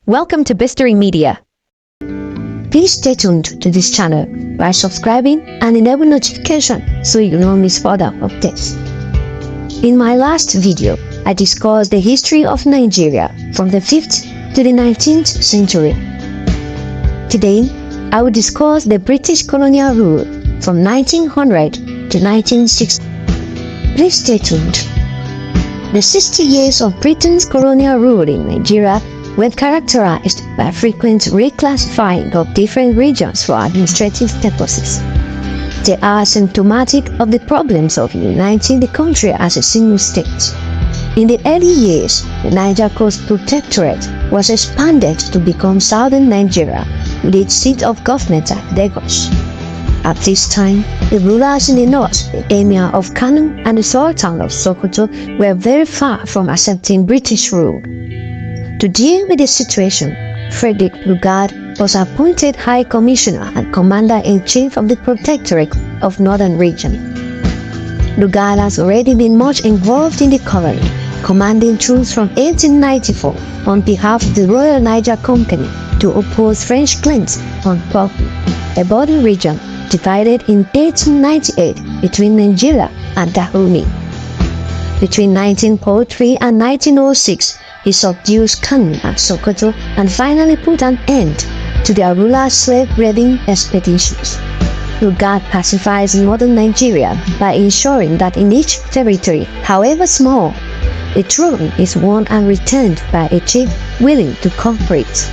Welcome to Bistory Media. Please stay tuned to this channel by subscribing and enable notification so you don't miss further updates. In my last video, I discussed the history of Nigeria from the 5th to the 19th century. Today, I will discuss the British colonial rule from 1900 to 1960. Please stay tuned. The 60 years of Britain's colonial rule in Nigeria were characterized by frequent reclassifying of different regions for administrative purposes. They are symptomatic of the problems of uniting the country as a single state. In the early years, the Niger Coast Protectorate was expanded to become southern Nigeria with its seat of government at Lagos. At this time, the rulers in the north, the Emir of Kano and the Sultan of Sokoto, were very far from accepting British rule. To deal with the situation, Frederick Lugard was appointed High Commissioner and Commander-in-Chief of the Protectorate of Northern Region. Lugard has already been much involved in the colony, commanding troops from 1894 on behalf of the Royal Niger Company to oppose French claims on Poku, a border region divided in 1898 between Nigeria and Dahomey. Between 1903 and 1906, he subdued Kano and Sokoto and finally put an end to their rulers' slave-raiding expeditions. Lugard pacifies northern Nigeria by ensuring that in each territory, however small, the throne is won and returned by a chief willing to cooperate.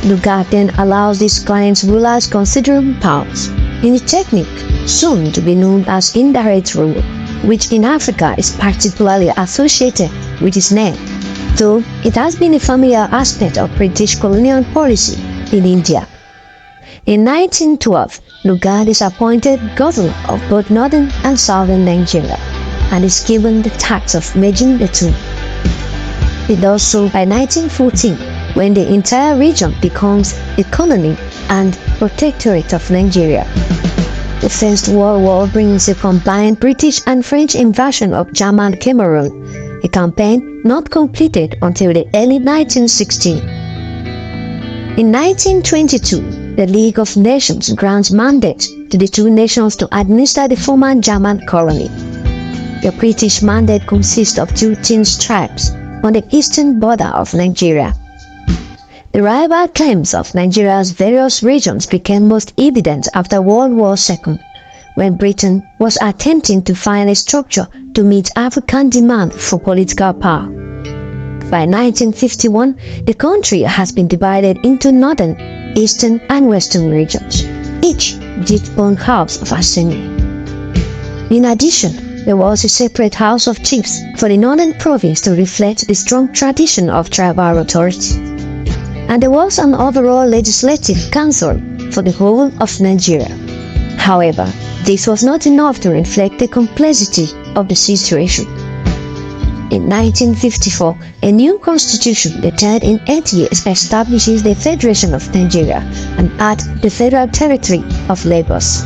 Lugard then allows these client rulers considerable powers in a technique soon to be known as indirect rule, which in Africa is particularly associated with his name, though it has been a familiar aspect of British colonial policy in India. In 1912, Lugard is appointed governor of both northern and southern Nigeria and is given the task of merging the two. He does so by 1914, when the entire region becomes a colony and protectorate of Nigeria. The First World War brings a combined British and French invasion of German Cameroon, a campaign not completed until the early 1960s. In 1922, the League of Nations grants mandate to the two nations to administer the former German colony. The British mandate consists of two thin stripes on the eastern border of Nigeria. The rival claims of Nigeria's various regions became most evident after World War II, when Britain was attempting to find a structure to meet African demand for political power. By 1951, the country has been divided into northern, eastern, and western regions, each with its own House of Assembly. In addition, there was a separate House of Chiefs for the northern province to reflect the strong tradition of tribal authority. And there was an overall legislative council for the whole of Nigeria. However, this was not enough to reflect the complexity of the situation. In 1954, a new constitution, the third in 8 years, establishes the Federation of Nigeria and adds the Federal Territory of Lagos.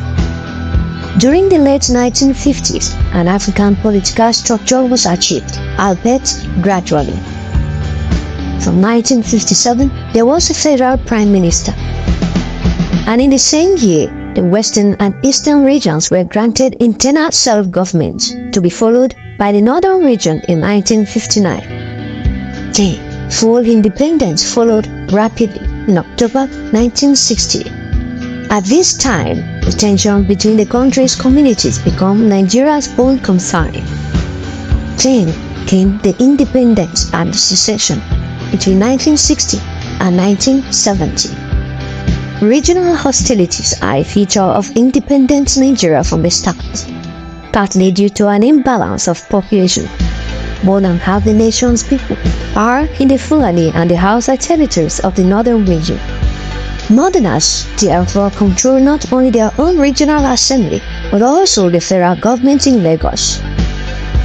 During the late 1950s, an African political structure was achieved, albeit gradually. From 1957, there was a federal prime minister. And in the same year, the western and eastern regions were granted internal self-government, to be followed by the northern region in 1959. Then, full independence followed rapidly in October 1960. At this time, the tension between the country's communities became Nigeria's own concern. Then came the independence and secession between 1960 and 1970. Regional hostilities are a feature of independent Nigeria from the start, partly due to an imbalance of population. More than half the nation's people are in the Fulani and the Hausa territories of the northern region. Northerners therefore control not only their own regional assembly, but also the federal government in Lagos.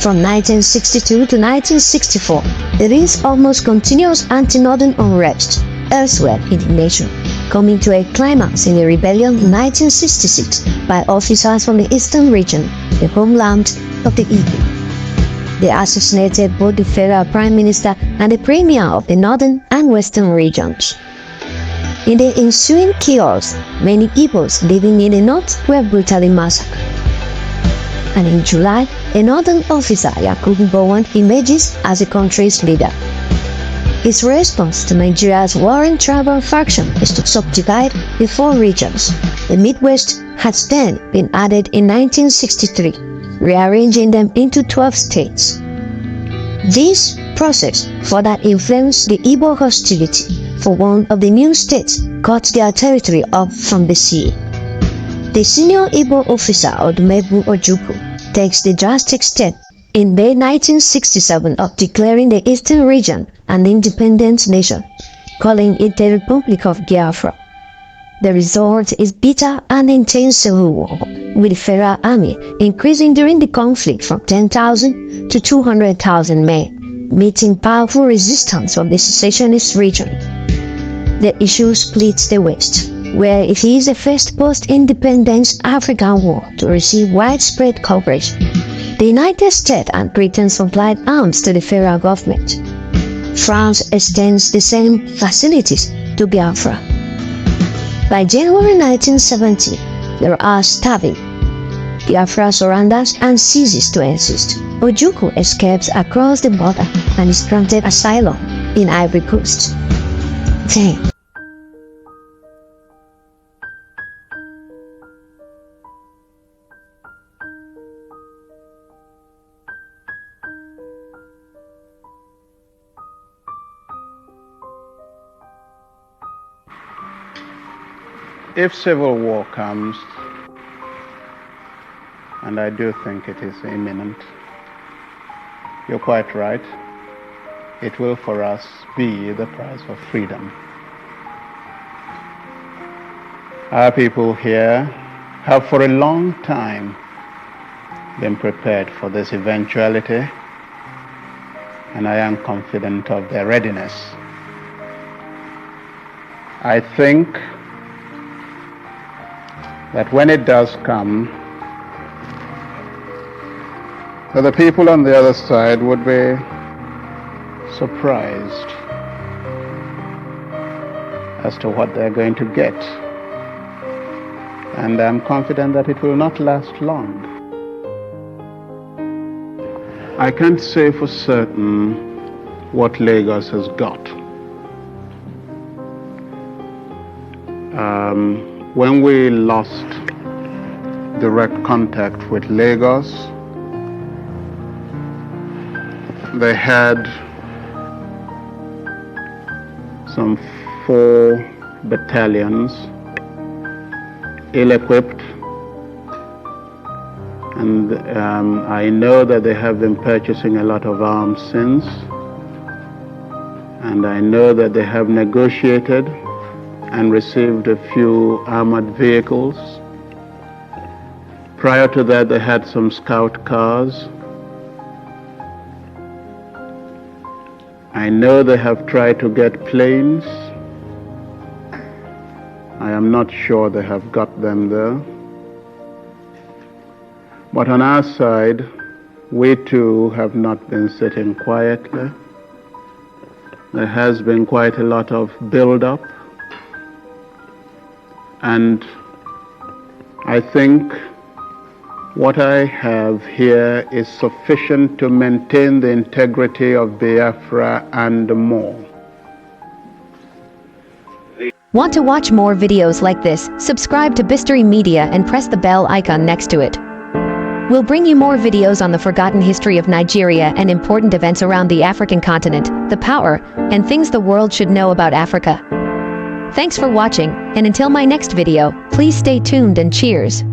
From 1962 to 1964, there is almost continuous anti-northern unrest elsewhere in the nation, coming to a climax in a rebellion in 1966 by officers from the eastern region, the homeland of the Igbo. They assassinated both the federal prime minister and the premier of the northern and western regions. In the ensuing chaos, many Igbos living in the north were brutally massacred. And in July, a northern officer, Yakubu Gowon, emerges as the country's leader. His response to Nigeria's warring tribal faction is to subdivide the four regions. The Midwest had then been added in 1963, rearranging them into 12 states. This process further influenced the Igbo hostility, for one of the new states cut their territory off from the sea. The senior Igbo officer, Odumebu Ojukwu, takes the drastic step in May 1967 of declaring the Eastern region an independent nation, calling it the Republic of Biafra. The result is bitter and intense civil war, with the Federal Army increasing during the conflict from 10,000 to 200,000 men, meeting powerful resistance from the secessionist region. The issue splits the West, where it is the first post-independence African war to receive widespread coverage. The United States and Britain supplied arms to the federal government. France extends the same facilities to Biafra. By January 1970, there are starving. Biafra surrenders and ceases to exist. Ojukwu escapes across the border and is granted asylum in Ivory Coast. 10. If civil war comes, and I do think it is imminent, you're quite right, it will for us be the price of freedom. Our people here have for a long time been prepared for this eventuality, and I am confident of their readiness. I think that when it does come, that the people on the other side would be surprised as to what they're going to get. And I'm confident that it will not last long. I can't say for certain what Lagos has got. When we lost direct contact with Lagos, they had some 4 battalions, ill-equipped, and I know that they have been purchasing a lot of arms since, and I know that they have negotiated and received a few armored vehicles. Prior to that, they had some scout cars. I know they have tried to get planes. I am not sure they have got them there. But on our side, we too have not been sitting quietly. There has been quite a lot of build-up. And I think what I have here is sufficient to maintain the integrity of Biafra and more. Want to watch more videos like this? Subscribe to Bistory Media and press the bell icon next to it. We'll bring you more videos on the forgotten history of Nigeria and important events around the African continent, the power, and things the world should know about Africa. Thanks for watching, and until my next video, please stay tuned and cheers.